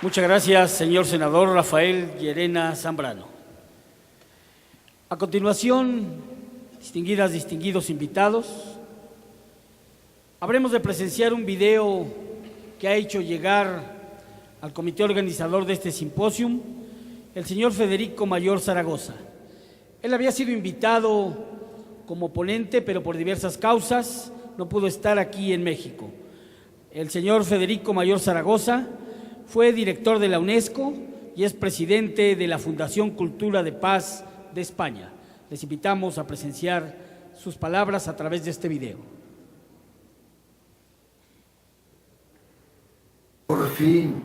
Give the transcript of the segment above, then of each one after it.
Muchas gracias, señor senador Rafael Llerena Zambrano. A continuación, distinguidos invitados, habremos de presenciar un video que ha hecho llegar al comité organizador de este simposium el señor Federico Mayor Zaragoza. Él había sido invitado como ponente, pero por diversas causas no pudo estar aquí en México. El señor Federico Mayor Zaragoza fue director de la UNESCO y es presidente de la Fundación Cultura de Paz de España. Les invitamos a presenciar sus palabras a través de este video. Por fin,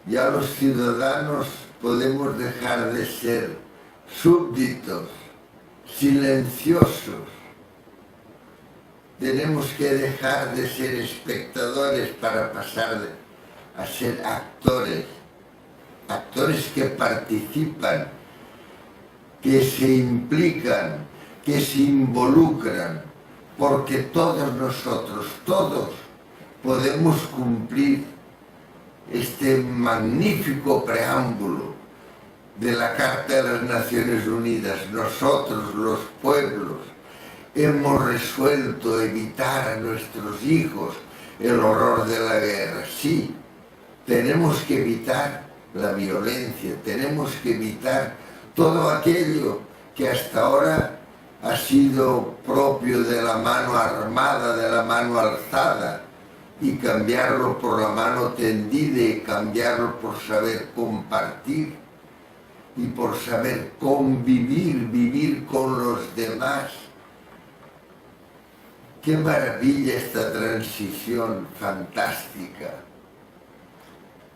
ya los ciudadanos podemos dejar de ser súbditos, silenciosos. Tenemos que dejar de ser espectadores para pasar a ser actores, actores que participan, que se implican, que se involucran, porque todos nosotros, todos, podemos cumplir este magnífico preámbulo de la Carta de las Naciones Unidas. Nosotros, los pueblos, hemos resuelto evitar a nuestros hijos el horror de la guerra. Sí, tenemos que evitar la violencia, tenemos que evitar todo aquello que hasta ahora ha sido propio de la mano armada, de la mano alzada, y cambiarlo por la mano tendida y cambiarlo por saber compartir y por saber convivir, vivir con los demás. ¡Qué maravilla esta transición fantástica!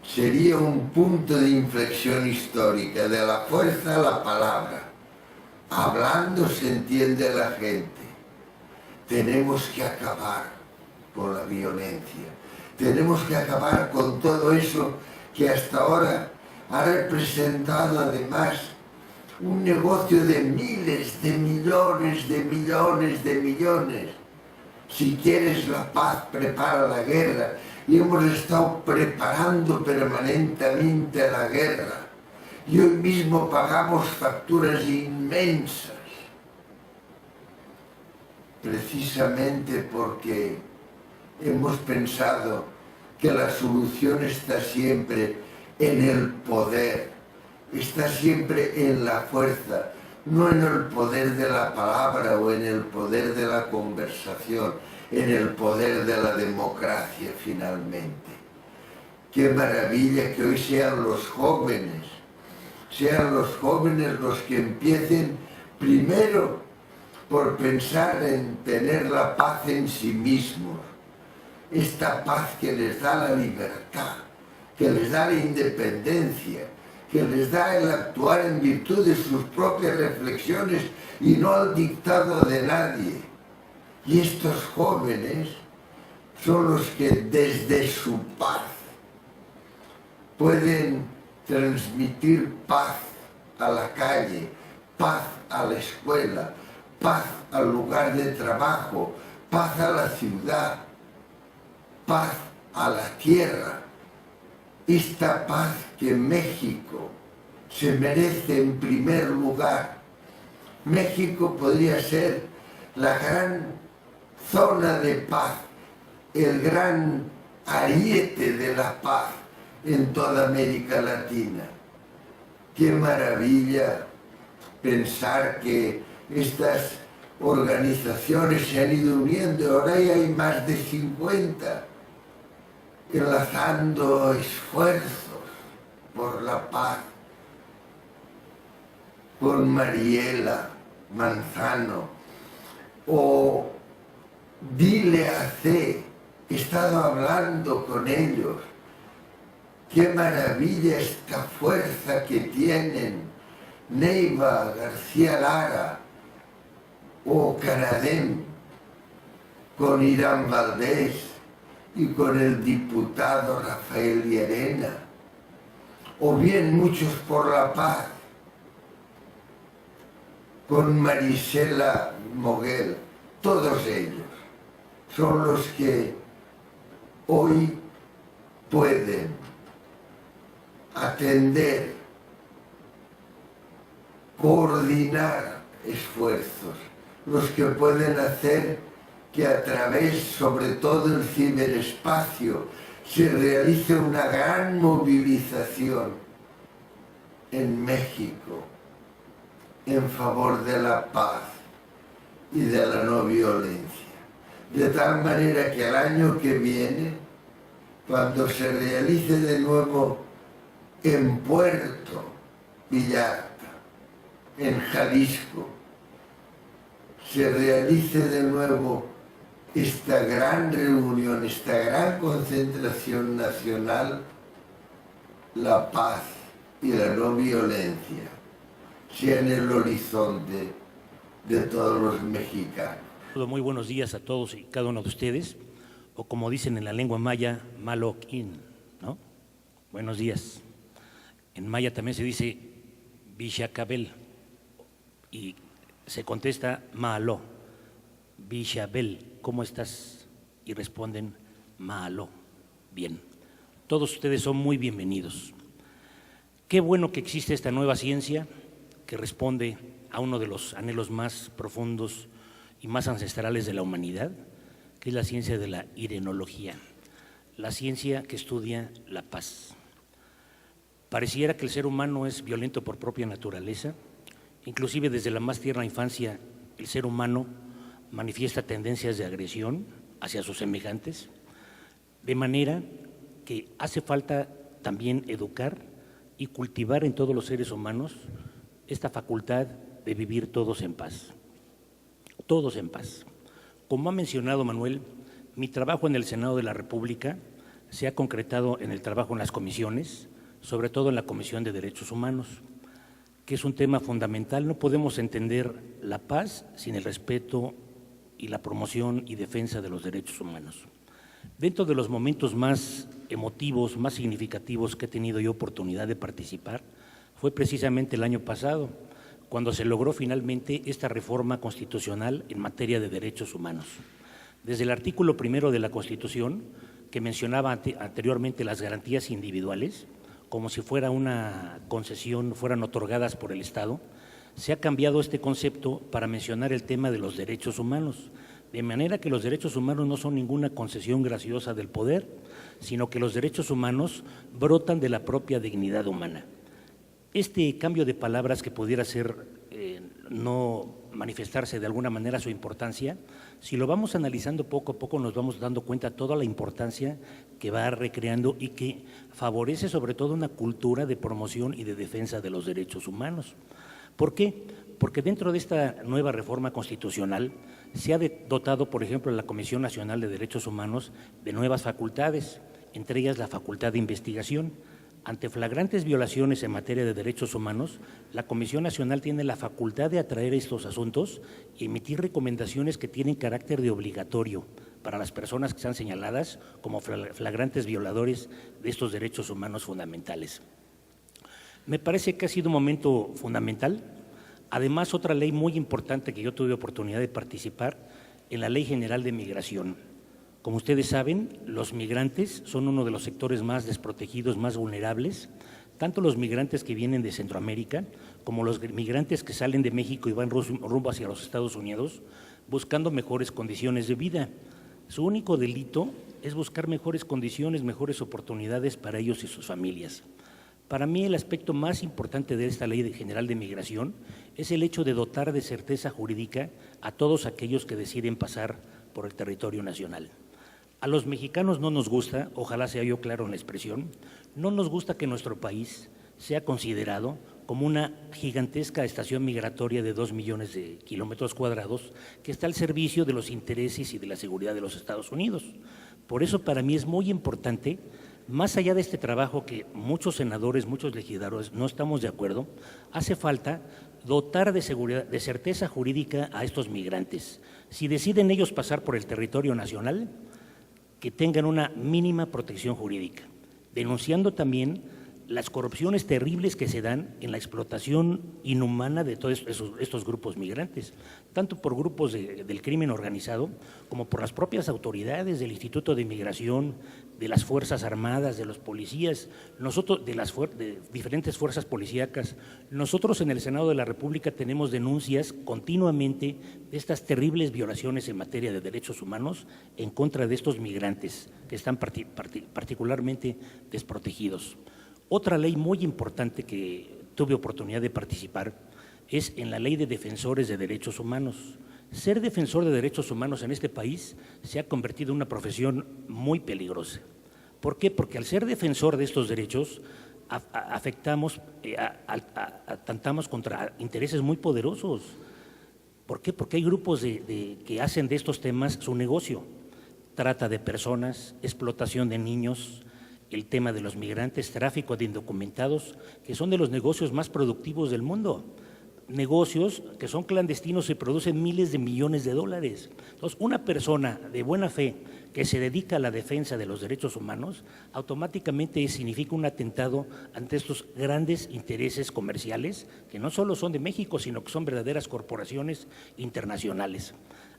Sería un punto de inflexión histórica, de la fuerza a la palabra. Hablando se entiende la gente. Tenemos que acabar con la violencia. Tenemos que acabar con todo eso que hasta ahora ha representado además un negocio de miles, de millones, de millones, de millones. Si quieres la paz, prepara la guerra. Y hemos estado preparando permanentemente la guerra. Y hoy mismo pagamos facturas inmensas. Precisamente porque hemos pensado que la solución está siempre en el poder, está siempre en la fuerza, no en el poder de la palabra o en el poder de la conversación, en el poder de la democracia finalmente. Qué maravilla que hoy sean los jóvenes los que empiecen primero por pensar en tener la paz en sí mismos, esta paz que les da la libertad, que les da la independencia, que les da el actuar en virtud de sus propias reflexiones y no al dictado de nadie. Y estos jóvenes son los que desde su paz pueden transmitir paz a la calle, paz a la escuela, paz al lugar de trabajo, paz a la ciudad, paz a la tierra. Esta paz que México se merece en primer lugar. México podría ser la gran zona de paz, el gran ariete de la paz en toda América Latina. Qué maravilla pensar que estas organizaciones se han ido uniendo, ahora ya hay más de 50, enlazando esfuerzos por la paz, con Mariela Manzano o Dile a C, he estado hablando con ellos. Qué maravilla esta fuerza que tienen Neiva García Lara o Canadén con Irán Valdés y con el diputado Rafael Llerena, o bien Muchos por la Paz con Marisela Moguel. Todos ellos son los que hoy pueden atender, coordinar esfuerzos, los que pueden hacer que a través, sobre todo el ciberespacio, se realice una gran movilización en México en favor de la paz y de la no violencia. De tal manera que el año que viene, cuando se realice de nuevo en Puerto Vallarta, en Jalisco, se realice de nuevo esta gran reunión, esta gran concentración nacional, la paz y la no violencia sea en el horizonte de todos los mexicanos. Muy buenos días a todos y cada uno de ustedes, o como dicen en la lengua maya, maloquín, ¿no? Buenos días. En maya también se dice Bishacabel y se contesta malo, Bishabel, ¿cómo estás? Y responden malo, bien. Todos ustedes son muy bienvenidos. Qué bueno que existe esta nueva ciencia que responde a uno de los anhelos más profundos y más ancestrales de la humanidad, que es la ciencia de la irenología, la ciencia que estudia la paz. Pareciera que el ser humano es violento por propia naturaleza, inclusive desde la más tierna infancia el ser humano manifiesta tendencias de agresión hacia sus semejantes, de manera que hace falta también educar y cultivar en todos los seres humanos esta facultad de vivir todos en paz. Todos en paz. Como ha mencionado Manuel, mi trabajo en el Senado de la República se ha concretado en el trabajo en las comisiones, sobre todo en la Comisión de Derechos Humanos, que es un tema fundamental. No podemos entender la paz sin el respeto y la promoción y defensa de los derechos humanos. Dentro de los momentos más emotivos, más significativos que he tenido yo oportunidad de participar, fue precisamente el año pasado, cuando se logró finalmente esta reforma constitucional en materia de derechos humanos. Desde el artículo 1 de la Constitución, que mencionaba anteriormente las garantías individuales, como si fuera una concesión, fueran otorgadas por el Estado, se ha cambiado este concepto para mencionar el tema de los derechos humanos, de manera que los derechos humanos no son ninguna concesión graciosa del poder, sino que los derechos humanos brotan de la propia dignidad humana. Este cambio de palabras que pudiera ser no manifestarse de alguna manera su importancia, si lo vamos analizando poco a poco nos vamos dando cuenta de toda la importancia que va recreando y que favorece sobre todo una cultura de promoción y de defensa de los derechos humanos. ¿Por qué? Porque dentro de esta nueva reforma constitucional se ha dotado, por ejemplo, a la Comisión Nacional de Derechos Humanos de nuevas facultades, entre ellas la facultad de investigación. Ante flagrantes violaciones en materia de derechos humanos, la Comisión Nacional tiene la facultad de atraer estos asuntos y emitir recomendaciones que tienen carácter de obligatorio para las personas que sean señaladas como flagrantes violadores de estos derechos humanos fundamentales. Me parece que ha sido un momento fundamental. Además, otra ley muy importante que yo tuve oportunidad de participar en la Ley General de Migración. Como ustedes saben, los migrantes son uno de los sectores más desprotegidos, más vulnerables, tanto los migrantes que vienen de Centroamérica como los migrantes que salen de México y van rumbo hacia los Estados Unidos buscando mejores condiciones de vida. Su único delito es buscar mejores condiciones, mejores oportunidades para ellos y sus familias. Para mí el aspecto más importante de esta Ley General de Migración es el hecho de dotar de certeza jurídica a todos aquellos que deciden pasar por el territorio nacional. A los mexicanos no nos gusta, ojalá sea yo claro en la expresión, no nos gusta que nuestro país sea considerado como una gigantesca estación migratoria de 2 millones de kilómetros cuadrados que está al servicio de los intereses y de la seguridad de los Estados Unidos. Por eso para mí es muy importante, más allá de este trabajo que muchos senadores, muchos legisladores no estamos de acuerdo, hace falta dotar de seguridad, de certeza jurídica a estos migrantes. Si deciden ellos pasar por el territorio nacional, que tengan una mínima protección jurídica, denunciando también las corrupciones terribles que se dan en la explotación inhumana de todos estos grupos migrantes, tanto por grupos del crimen organizado como por las propias autoridades del Instituto de Inmigración, de las Fuerzas Armadas, de los policías, nosotros de diferentes fuerzas policíacas. Nosotros en el Senado de la República tenemos denuncias continuamente de estas terribles violaciones en materia de derechos humanos en contra de estos migrantes que están particularmente desprotegidos. Otra ley muy importante que tuve oportunidad de participar es en la Ley de Defensores de Derechos Humanos. Ser defensor de derechos humanos en este país se ha convertido en una profesión muy peligrosa. ¿Por qué? Porque al ser defensor de estos derechos atentamos contra intereses muy poderosos. ¿Por qué? Porque hay grupos que hacen de estos temas su negocio. Trata de personas, explotación de niños, el tema de los migrantes, tráfico de indocumentados, que son de los negocios más productivos del mundo. Negocios que son clandestinos y producen miles de millones de dólares. Entonces, una persona de buena fe que se dedica a la defensa de los derechos humanos, automáticamente significa un atentado ante estos grandes intereses comerciales, que no solo son de México, sino que son verdaderas corporaciones internacionales.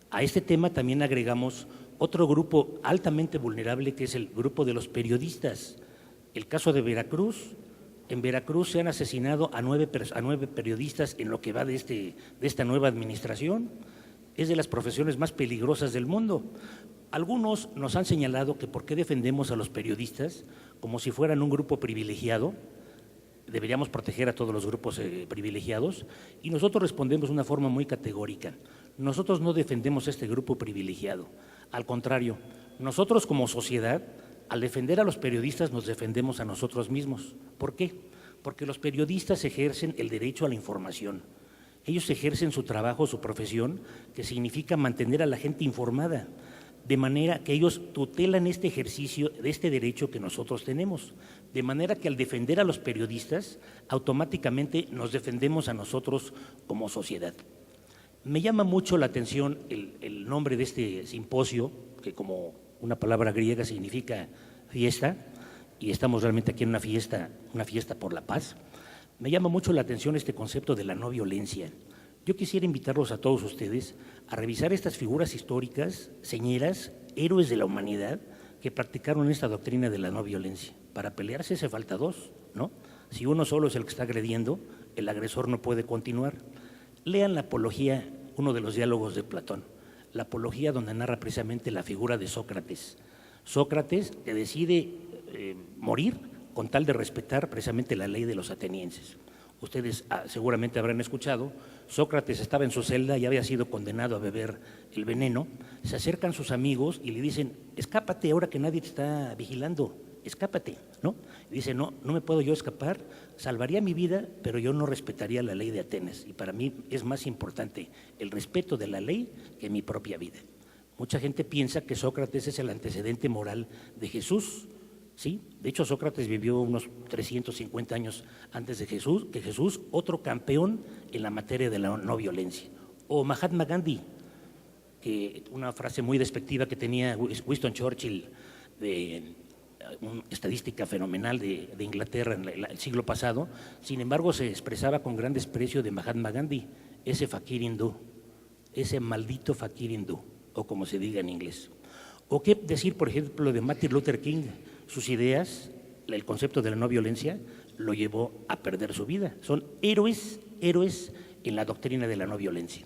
A este tema también agregamos otro grupo altamente vulnerable, que es el grupo de los periodistas. El caso de Veracruz. En Veracruz se han asesinado a 9 periodistas en lo que va de esta nueva administración. Es de las profesiones más peligrosas del mundo. Algunos nos han señalado que por qué defendemos a los periodistas como si fueran un grupo privilegiado. Deberíamos proteger a todos los grupos privilegiados, y nosotros respondemos de una forma muy categórica. Nosotros no defendemos a este grupo privilegiado. Al contrario, nosotros como sociedad, al defender a los periodistas, nos defendemos a nosotros mismos. ¿Por qué? Porque los periodistas ejercen el derecho a la información. Ellos ejercen su trabajo, su profesión, que significa mantener a la gente informada, de manera que ellos tutelan este ejercicio de este derecho que nosotros tenemos. De manera que al defender a los periodistas, automáticamente nos defendemos a nosotros como sociedad. Me llama mucho la atención el nombre de este simposio, que como una palabra griega significa fiesta, y estamos realmente aquí en una fiesta por la paz. Me llama mucho la atención este concepto de la no violencia. Yo quisiera invitarlos a todos ustedes a revisar estas figuras históricas, señeras, héroes de la humanidad, que practicaron esta doctrina de la no violencia. Para pelearse hace falta dos, ¿no? Si uno solo es el que está agrediendo, el agresor no puede continuar. Lean la Apología, uno de los diálogos de Platón. La Apología, donde narra precisamente la figura de Sócrates. Sócrates que decide morir con tal de respetar precisamente la ley de los atenienses. Ustedes seguramente habrán escuchado, Sócrates estaba en su celda y había sido condenado a beber el veneno. Se acercan sus amigos y le dicen: escápate ahora que nadie te está vigilando, escápate, ¿no? Y dice: no me puedo yo escapar, salvaría mi vida, pero yo no respetaría la ley de Atenas, y para mí es más importante el respeto de la ley que mi propia vida. Mucha gente piensa que Sócrates es el antecedente moral de Jesús, ¿sí? De hecho, Sócrates vivió unos 350 años antes de Jesús, otro campeón en la materia de la no violencia. O Mahatma Gandhi, que una frase muy despectiva que tenía Winston Churchill, de una estadística fenomenal de Inglaterra en el siglo pasado. Sin embargo, se expresaba con gran desprecio de Mahatma Gandhi, ese fakir hindú, ese maldito fakir hindú, o como se diga en inglés. O qué decir, por ejemplo, de Martin Luther King. Sus ideas, el concepto de la no violencia, lo llevó a perder su vida. Son héroes en la doctrina de la no violencia.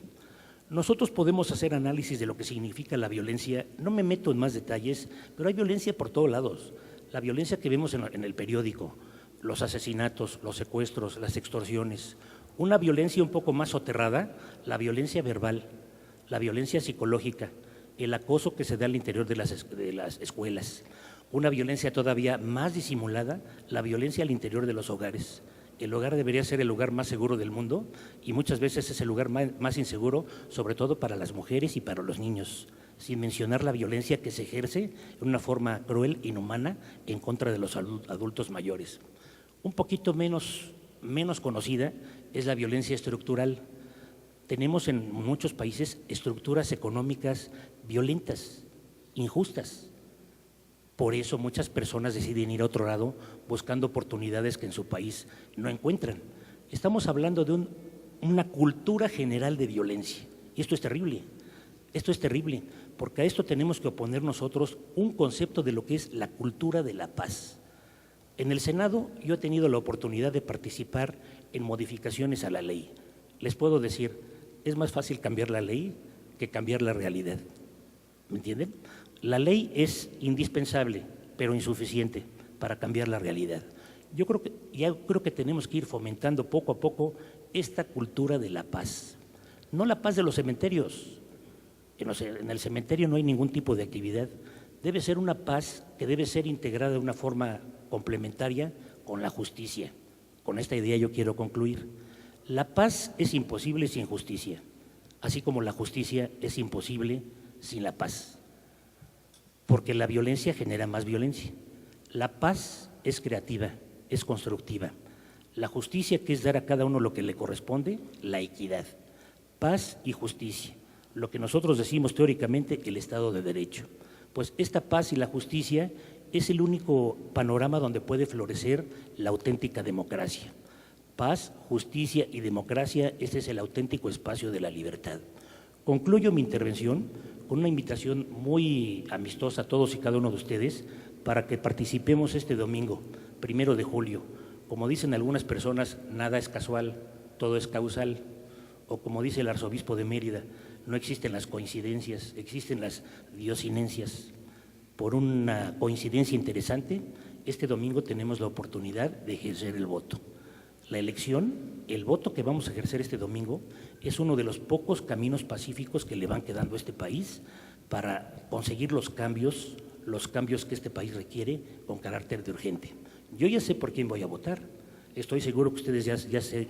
Nosotros podemos hacer análisis de lo que significa la violencia. No me meto en más detalles, pero hay violencia por todos lados. La violencia que vemos en el periódico, los asesinatos, los secuestros, las extorsiones. Una violencia un poco más soterrada, la violencia verbal, la violencia psicológica, el acoso que se da al interior de las escuelas. Una violencia todavía más disimulada, la violencia al interior de los hogares. El hogar debería ser el lugar más seguro del mundo, y muchas veces es el lugar más inseguro, sobre todo para las mujeres y para los niños, sin mencionar la violencia que se ejerce en una forma cruel, inhumana, en contra de los adultos mayores. Un poquito menos conocida es la violencia estructural. Tenemos en muchos países estructuras económicas violentas, injustas. Por eso muchas personas deciden ir a otro lado buscando oportunidades que en su país no encuentran. Estamos hablando de una cultura general de violencia. Y esto es terrible. Esto es terrible, porque a esto tenemos que oponer nosotros un concepto de lo que es la cultura de la paz. En el Senado yo he tenido la oportunidad de participar en modificaciones a la ley. Les puedo decir, es más fácil cambiar la ley que cambiar la realidad. ¿Me entienden? La ley es indispensable, pero insuficiente para cambiar la realidad. Yo creo que tenemos que ir fomentando poco a poco esta cultura de la paz. No la paz de los cementerios. En el cementerio no hay ningún tipo de actividad. Debe ser una paz que debe ser integrada de una forma complementaria con la justicia. Con esta idea yo quiero concluir. La paz es imposible sin justicia, así como la justicia es imposible sin la paz, porque la violencia genera más violencia. La paz es creativa, es constructiva. La justicia, que es dar a cada uno lo que le corresponde, la equidad. Paz y justicia, lo que nosotros decimos teóricamente el Estado de Derecho. Pues esta paz y la justicia es el único panorama donde puede florecer la auténtica democracia. Paz, justicia y democracia, este es el auténtico espacio de la libertad. Concluyo mi intervención con una invitación muy amistosa a todos y cada uno de ustedes para que participemos este domingo, 1 de julio. Como dicen algunas personas, nada es casual, todo es causal. O como dice el arzobispo de Mérida, no existen las coincidencias, existen las diosinencias. Por una coincidencia interesante, este domingo tenemos la oportunidad de ejercer el voto. La elección, el voto que vamos a ejercer este domingo, es uno de los pocos caminos pacíficos que le van quedando a este país para conseguir los cambios que este país requiere con carácter de urgente. Yo ya sé por quién voy a votar. Estoy seguro que ustedes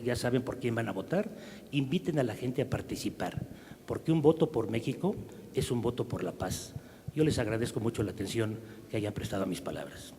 ya saben por quién van a votar. Inviten a la gente a participar, porque un voto por México es un voto por la paz. Yo les agradezco mucho la atención que hayan prestado a mis palabras.